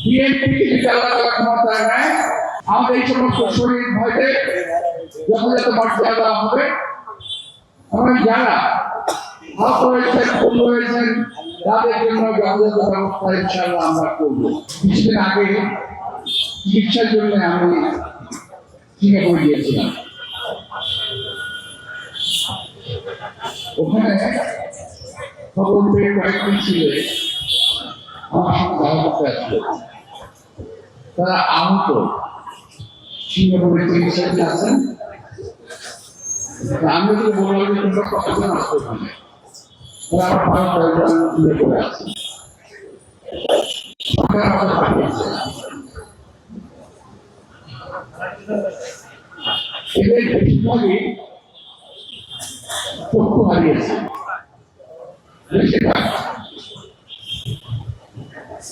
BNP ক্ষমতায় নেয়, আমাদের এই সমস্ত শহীদ ভাইদের যথাযথ মর্যাদা দেওয়া হবে এবং যারা আহত হয়েছেন, খুন হয়েছেন তাদের জন্য যথাযথ ব্যবস্থা ইনশাআল্লাহ আমরা করবো। কিছুদিন আগে চিকিৎসার জন্য আমি সিঙ্গাপুর গিয়েছিলাম। ওখানে খবর পেয়ে কয়েকদিন ছিল আমার সঙ্গে দেখা করতে আসলো। তারা আহত সিঙ্গাপুরের চিকিৎসাধীন আছেন। আমি যদি বললাম যে তোমরা কতজন আসতো ওখানে, তারা আমার কয়েকজন সিঙ্গাপুরে আছে। সরকার আমাদের পাঠিয়েছে। এদের বেশিরভাগই চক্ষু হারিয়েছে।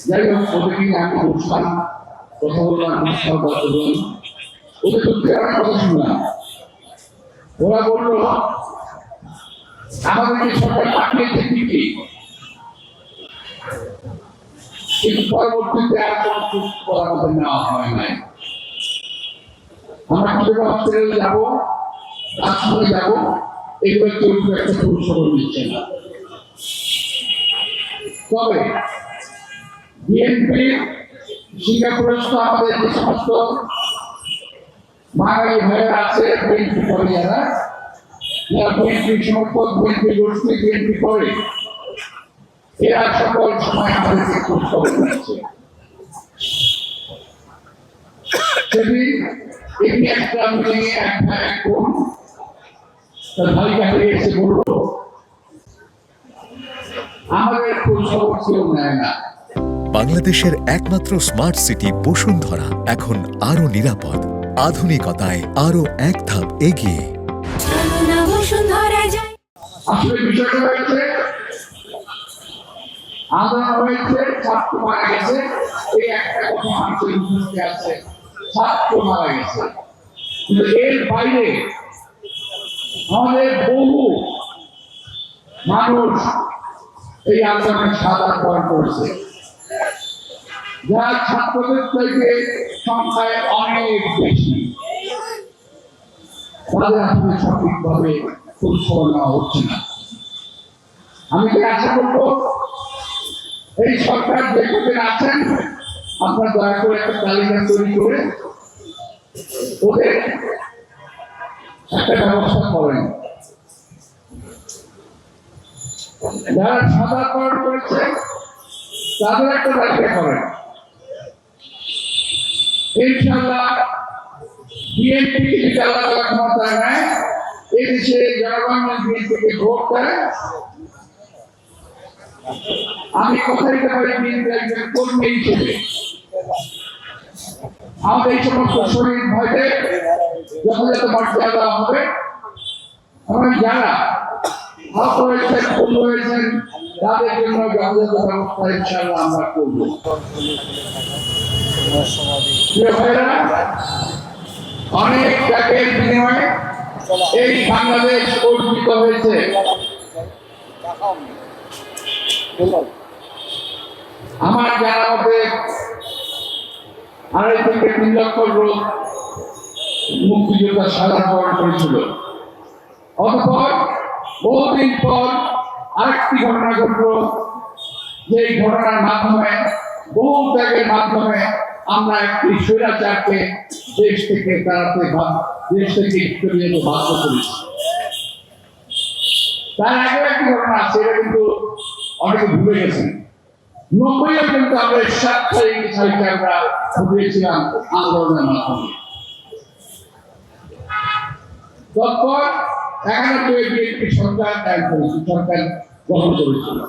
যাই হোক, ওদেরকে আমি বলছিলাম, কথা বললাম, ওদের সত্যি অনেক কথা শুনলাম। ওরা বললো আমাদেরকে সরকার পাঠিয়েছে ঠিকই, কিন্তু পরবর্তীতে আর কোনো সুস্থ আমাদের নেওয়া হয় নাই। আমরা কিভাবে হসপিটালে যাবো, হাসপাতালে যাবো, এগুলো কেউ একটা পরিষেবা দিচ্ছে না। তবে বিএনপি সিঙ্গাপুরস্থ আমাদের যে সমস্ত বাঙালি ভাইয়েরা আছে, বিএনপি করে যারা বিএনপি সমর্থক, বিএনপি গোষ্ঠী, বিএনপি করে, এরা সকল সময় আমাদেরকে খুব খবর দিচ্ছে। সেদিন এমনি একটা মেয়ে এক ভাই এক বোন তার ভাইকে হারিয়ে এসে বললো আমাদের খোঁজ খবর কেউ নেয় না। বাংলাদেশের একমাত্র স্মার্ট সিটি বসুন্ধরা এখন আরো নিরাপদ, আধুনিকতায় আরো এক ধাপ এগিয়ে। আসলে বিষয়টা হয়েছে, আন্দোলন হয়েছে, ছাত্র মারা গেছে, এই একটা কথা মানুষের মুখে আছে, ছাত্র মারা গেছে। কিন্তু এর বাইরে আমাদের বহু মানুষ এই আন্দোলনের সাদা বরণ করেছে, যা ছাত্রদের থেকে সংখ্যায় অনেক বেশি। তাদের আসলে সঠিকভাবে খোঁজখবর নেওয়া হচ্ছে না। আমি কি আশা করবো এই সরকার যে কদিন আছেন, আপনার দয়া করে একটা তালিকা তৈরি করে ওদের একটা ব্যবস্থা করেন। যারা সাদাকরণ করেছে তাদের একটা তালিকা করেন। ইনশাআল্লাহ বিএনপি যদি আল্লাহ তাআলা ক্ষমতায় নেয়, এই দেশে জনগণ বিএনপিকে ভোট দেয়। আমি কথা দিতে পারি, বিএনপি একজন কর্মী হিসেবে আমাদের এই সমস্ত শহীদ ভাইদের যথাযথ মর্যাদা দেওয়া হবে এবং যারা আহত হয়েছেন, খুন হয়েছেন তাদের জন্য যথাযথ ব্যবস্থা ইনশাআল্লাহ আমরা করবো। অনেক ত্যাগের বিনিময়ে এই বাংলাদেশ অর্জিত হয়েছে। আমার জানা মতে 2.5 থেকে 3 লক্ষ লোক মুক্তিযোদ্ধা সাধারণ বরণ করেছিল। অতঃপর বহুদিন পর আরেকটি ঘটনা ঘটল, যে ঘটনার মাধ্যমে, বহু ত্যাগের মাধ্যমে আমরা একটি স্বৈরাচারকে দেশ থেকে তাড়াতে, দেশ থেকে সরিয়ে যেতে বাধ্য করেছি। তার আগে একটি ঘটনা আছে, এটা কিন্তু অনেকে ভুলে গেছেন। 90-এ কিন্তু আমরা সাতটাকে আমরা ঘুরিয়েছিলাম আন্দোলনের মাধ্যমে। তৎপর 91-এ বিএনপি সরকার গঠন করেছিল।